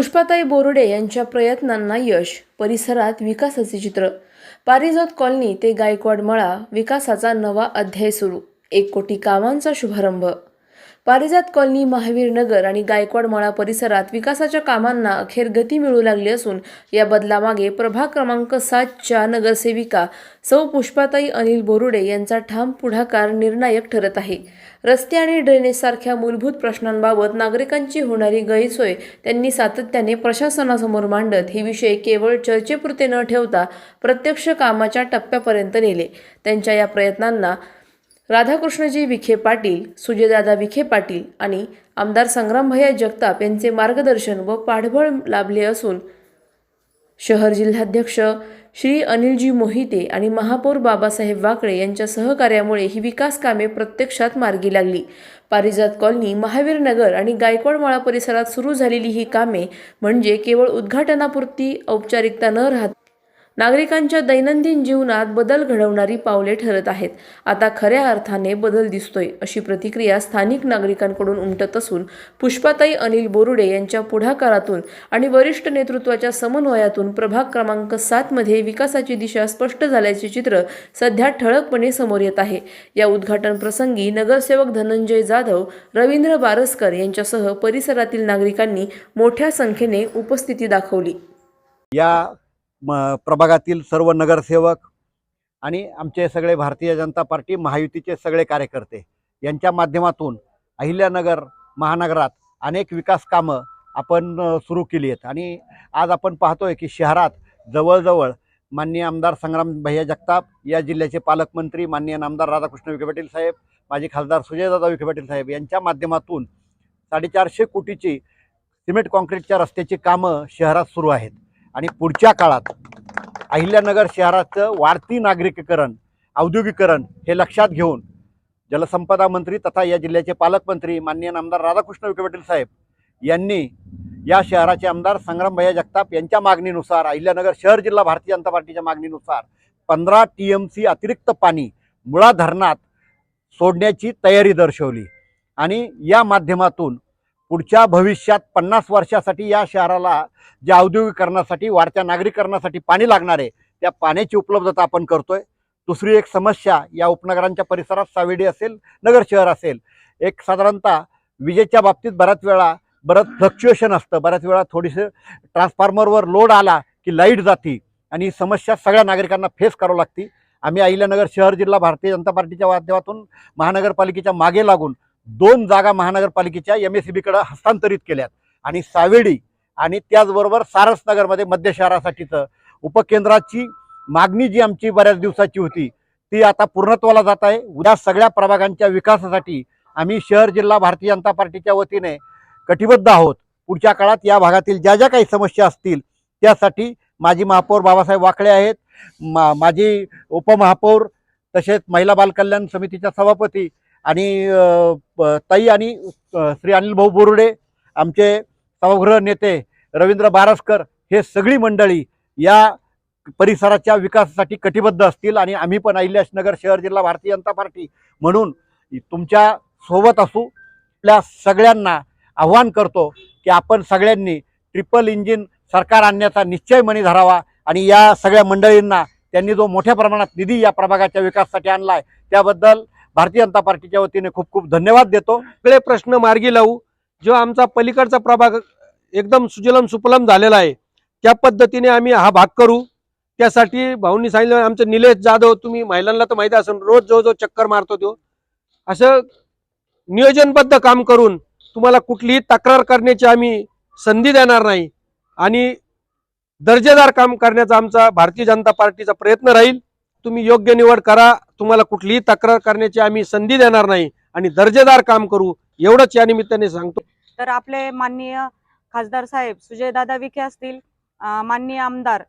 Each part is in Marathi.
पुष्पाताई बोर्डे यांच्या प्रयत्नांना यश, परिसरात विकासाचे चित्र। पारिजात कॉलनी ते गायकवाड मळा विकासाचा नवा अध्याय सुरू, 1 कोटी कामांचा शुभारंभ। पारिजात कॉलनी, महावीर नगर आणि गायकवाड मळा परिसरात विकासाच्या कामांना अखेर गती मिळू लागली असून या बदलामागे प्रभाग क्रमांक 7च्या नगरसेविका सौ पुष्पाताई अनिल बोरुडे यांचा ठाम पुढाकार निर्णायक ठरत आहे। रस्ते आणि ड्रेनेज सारख्या मूलभूत प्रश्नांबाबत नागरिकांची होणारी गैरसोय त्यांनी सातत्याने प्रशासनासमोर मांडत हे विषय केवळ चर्चेपुरते न ठेवता प्रत्यक्ष कामाच्या टप्प्यापर्यंत नेले। त्यांच्या या प्रयत्नांना राधाकृष्णजी विखे पाटील, सुजयदादा विखे पाटील आणि आमदार संग्रामभैया जगताप यांचे मार्गदर्शन व पाठबळ लाभले असून शहर जिल्हाध्यक्ष श्री अनिलजी मोहिते आणि महापौर बाबासाहेब वाकळे यांच्या सहकार्यामुळे ही विकास कामे प्रत्यक्षात मार्गी लागली। पारिजात कॉलनी, महावीर नगर आणि गायकवाड मळा परिसरात सुरू झालेली ही कामे म्हणजे केवळ उद्घाटनापुरती औपचारिकता न राहता नागरिकांच्या दैनंदिन जीवनात बदल घडवणारी पावले ठरत आहेत। आता खऱ्या अर्थाने बदल दिसतोय, अशी प्रतिक्रिया स्थानिक नागरिकांकडून उमटत असून पुष्पाताई अनिल बोरुडे यांच्या पुढाकारातून आणि वरिष्ठ नेतृत्वाच्या समन्वयातून प्रभाग क्रमांक 7 मध्ये विकासाची दिशा स्पष्ट झाल्याचे चित्र सध्या ठळकपणे समोर येत आहे। या उद्घाटन प्रसंगी नगरसेवक धनंजय जाधव, रवींद्र बारसकर यांच्यासह परिसरातील नागरिकांनी मोठ्या संख्येने उपस्थिती दाखवली। या प्रभागातील सर्व नगरसेवक आणि आमचे सगळे भारतीय जनता पार्टी महायुतीचे सगळे कार्यकर्ते यांच्या माध्यमातून अहिल्यानगर महानगरात अनेक विकास कामं आपण सुरू केली आहेत आणि आज आपण पाहतोय की शहरात जवळजवळ माननीय आमदार संग्रामभैया जगताप, या जिल्ह्याचे पालकमंत्री माननीय आमदार राधाकृष्ण विखे पाटील साहेब, माजी खासदार सुजयदादा विखे पाटील साहेब यांच्या माध्यमातून 450 कोटीची सिमेंट कॉन्क्रीटच्या रस्त्याची कामं शहरात सुरू आहेत आणि पुढच्या काळात अहिल्यानगर शहराचं वाढती नागरिकीकरण, औद्योगिकरण हे लक्षात घेऊन जलसंपदा मंत्री तथा या जिल्ह्याचे पालकमंत्री माननीय आमदार राधाकृष्ण विखे पाटील साहेब यांनी या शहराचे आमदार संग्रामभैया जगताप यांच्या मागणीनुसार अहिल्यानगर शहर जिल्हा भारतीय जनता पार्टीच्या मागणीनुसार 15 TMC अतिरिक्त पाणी मुळा धरणात सोडण्याची तयारी दर्शवली आणि या माध्यमातून पुढच्या भविष्यात 50 वर्षासाठी या शहराला जे औद्योगिकरणासाठी, वाढत्या नागरीकरणासाठी पाणी लागणार आहे त्या पाण्याची उपलब्धता आपण करतोय। दुसरी एक समस्या या उपनगरांच्या परिसरात सावेडी असेल, नगर शहर असेल, एक साधारणतः विजेच्या बाबतीत बरंच फ्लक्च्युएशन असतं, बऱ्याच वेळा थोडीसं ट्रान्सफॉर्मरवर लोड आला की लाईट जाती आणि ही समस्या सगळ्या नागरिकांना फेस करावी लागते। आम्ही अहिल्यानगर शहर जिल्हा भारतीय जनता पार्टीच्या माध्यमातून महानगरपालिकेच्या मागे लागून 2 जागा महानगरपालिकेच्या MSEBकडे हस्तांतरित केल्यात आणि सावेडी आणि त्याचबरोबर सारसनगरमध्ये मध्य शहरासाठीचं उपकेंद्राची मागणी जी आमची बऱ्याच दिवसाची होती ती आता पूर्णत्वाला जात आहे। उद्या सगळ्या प्रभागांच्या विकासासाठी आम्ही शहर जिल्हा भारतीय जनता पार्टीच्या वतीने कटिबद्ध आहोत। पुढच्या काळात या भागातील ज्या ज्या काही समस्या असतील त्यासाठी माजी महापौर बाबासाहेब वाकळे आहेत, माजी उपमहापौर तसेच महिला बाल कल्याण समितीच्या सभापती आणि ताई आणि श्री अनिल भाऊ बोरुडे, आमचे सभागृह नेते रवींद्र बारसकर, हे सगळी मंडळी या परिसराच्या विकासासाठी कटिबद्ध असतील आणि आम्ही पण अहिल्यानगर शहर जिल्हा भारतीय जनता पार्टी म्हणून तुमच्या सोबत असू। आपल्या सगळ्यांना आव्हान करतो की आपण सगळ्यांनी ट्रिपल इंजिन सरकार आणण्याचा निश्चय मनी धरावा आणि या सगळ्या मंडळींना त्यांनी जो मोठ्या प्रमाणात निधी या प्रभागाच्या विकासासाठी आणलाय त्याबद्दल भारतीय जनता पार्टीच्या वतीने खूप खूप धन्यवाद देतो। सगळे प्रश्न मार्गी लावू। जो आमचा पलीकडचा प्रभाग एकदम सुजलम सुफलम झालेला आहे त्या पद्धतीने आम्ही हा भाग करू। त्यासाठी भाऊंनी सांगितलं, आमचे निलेश जाधव, तुम्ही महिलांना तर माहिती असेल, रोज जो चक्कर मारतो तो, असं नियोजनबद्ध काम करून तुम्हाला कुठलीही तक्रार करण्याची आम्ही संधी देणार नाही आणि दर्जेदार काम करण्याचा आमचा भारतीय जनता पार्टीचा प्रयत्न राहील। तुम्ही योग्य निवड करा, तुम्हाला कुठलीही तक्रार करण्याची आम्ही संधी देणार नाही आणि दर्जेदार काम करू, एवढंच या निमित्ताने सांगतो। तर आपले माननीय खासदार साहेब सुजयदादा विखे असतील, माननीय आमदार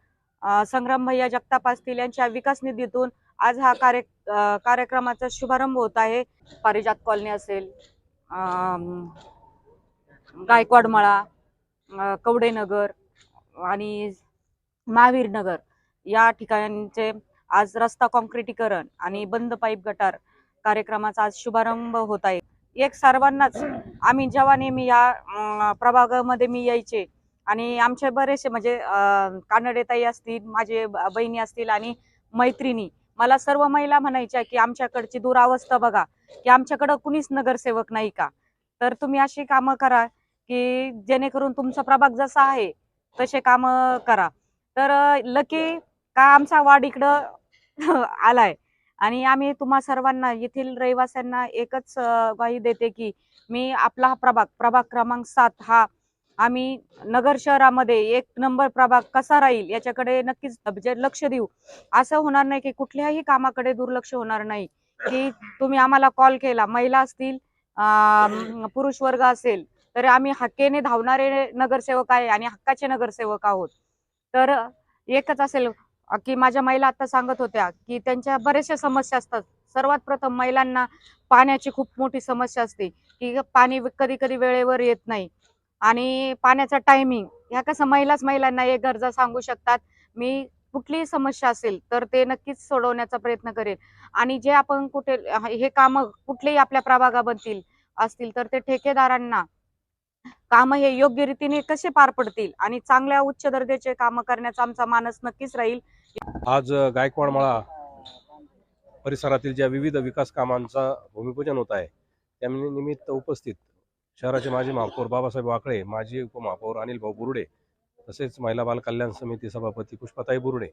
संग्रामभैया जगताप असतील, यांच्या विकास निधीतून आज हा कार्यक्रमाचा शुभारंभ होत आहे। पारिजात कॉलनी असेल, गायकवाड मळा, कवडे नगर आणि महावीर नगर या ठिकाणचे आज रस्ता काँक्रिटीकरण आणि बंद पाईप गटार कार्यक्रमाचा आज शुभारंभ होत आहे। एक सर्वांनाच आम्ही जेव्हा नेहमी या प्रभागामध्ये मी यायचे आणि आमचे बरेचसे म्हणजे कानडेताई असतील, माझे बहिणी असतील आणि मैत्रिणी, मला सर्व महिला म्हणायच्या की आमच्याकडची दुरावस्था बघा, की आमच्याकडं कुणीच नगरसेवक नाही का. तर तुम्ही अशी कामं करा की जेणेकरून तुमचा प्रभाग जसा आहे तसे कामं करा. तर लकी का आमचा वार्ड इकडं आलाय. आणि आम्ही तुम्हा सर्वांना येथील रहिवाशांना एकच ग्वाही देते की मी आपला हा प्रभाग क्रमांक 7 हा आम्ही नगर शहरामध्ये 1 नंबर प्रभाग कसा राहील याच्याकडे नक्कीच म्हणजे लक्ष देऊ. असं होणार नाही की कुठल्याही कामाकडे दुर्लक्ष होणार नाही. की तुम्ही आम्हाला कॉल केला, महिला असतील, पुरुष वर्ग असेल, तर आम्ही हक्केने धावणारे नगरसेवक आहे आणि हक्काचे नगरसेवक आहोत. तर एकच असेल की माझ्या महिला आता सांगत होत्या की त्यांच्या बऱ्याचशा समस्या असतात. सर्वात प्रथम महिलांना पाण्याची खूप मोठी समस्या असते की पाणी कधी कधी वेळेवर येत नाही आणि पाण्याचा टायमिंग ह्या कसं महिलांना एक गरजा सांगू शकतात. मी कुठलीही समस्या असेल तर ते नक्कीच सोडवण्याचा प्रयत्न करेल. आणि जे आपण कुठे हे काम कुठलेही आपल्या प्रभागाबद्दल असतील तर ते ठेकेदारांना काम हे योग्य रीतीने कसे पार पडतील आणि चांगल्या उच्च दर्जाचे काम करण्याचा आमचा मानस नक्कीच राहील. आज गायकवाड मळा परिसरातील ज्या विविध विकास कामांचा भूमिपूजन होत आहे त्या निमित्त उपस्थित शहराचे माजी महापौर बाबासाहेब वाकळे, माजी उपमहापौर अनिल भाऊ बुरुडे, तसेच महिला बाल कल्याण समिती सभापती पुष्पाताई बुरुडे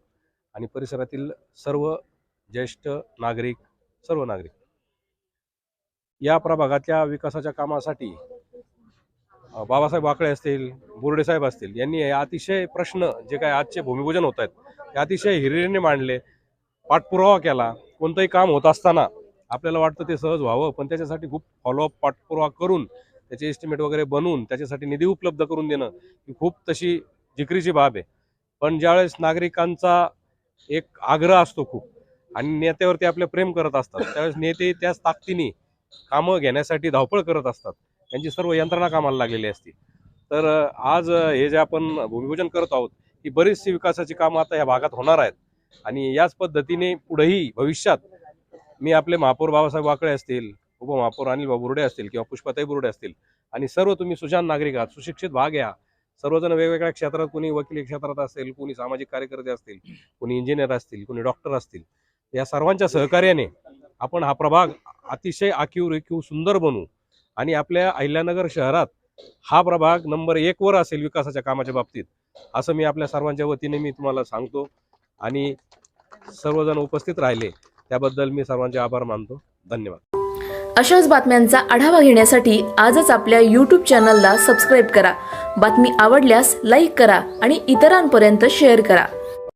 आणि परिसरातील सर्व ज्येष्ठ नागरिक, सर्व नागरिक या प्रभागाच्या विकासाच्या कामासाठी बाबासाहेब वाकळे असतील, बुरुडे साहेब असतील यांनी हे अतिशय प्रश्न जे काय आजचे भूमिपूजन होत आहेत ते अतिशय हिरिरीने मांडले, पाठपुरावा केला. कोणतंही काम होत असताना आपल्याला वाटतं ते सहज व्हावं, पण त्याच्यासाठी खूप फॉलोअप पाठपुरावा करून त्याचे एस्टिमेट वगैरे बनवून त्याच्यासाठी निधी उपलब्ध करून देणं ही खूप तशी जिकरीची बाब आहे. पण ज्यावेळेस नागरिकांचा एक आग्रह असतो खूप आणि नेत्यावरती आपले प्रेम करत असतात त्यावेळेस नेते त्याच ताकदीने कामं घेण्यासाठी धावपळ करत असतात. त्यांची सर्व यंत्रणा कामाला लागलेली असते. तर आज हे जे आपण भूमिपूजन करत आहोत ही बरीचशी विकासाची कामं आता या भागात होणार आहेत आणि याच पद्धतीने पुढेही भविष्यात मी आपले महापौर बाबासाहेब वाकळे असतील, उपमहापौर अनिल भाऊ बुरुडे असतील किंवा पुष्पाताई बुरुडे असतील आणि सर्व तुम्ही सुजाण नागरिक आहात, सुशिक्षित भाग घ्या. सर्वजण वेगवेगळ्या क्षेत्रात, कोणी वकिली क्षेत्रात असेल, कोणी सामाजिक कार्यकर्ते असतील, कोणी इंजिनियर असतील, कोणी डॉक्टर असतील, या सर्वांच्या सहकार्याने आपण हा प्रभाग अतिशय आखीव रेखीव सुंदर बनवू आणि आपल्या अहिल्यानगर शहरात हा प्रभाग नंबर 1 वर असेल विकासाच्या कामाच्या बाबतीत, असं मी आपल्या सर्वांच्या वतीने मी तुम्हाला सांगतो. आणि सर्वजण उपस्थित राहिले त्याबद्दल मी सर्वांचे आभार मानतो. धन्यवाद. अशाच बातम्यांचा आढावा घेण्यासाठी आजच आपल्या YouTube चॅनलला सबस्क्राईब करा. बातमी आवडल्यास लाईक करा आणि इतरांपर्यंत शेअर करा.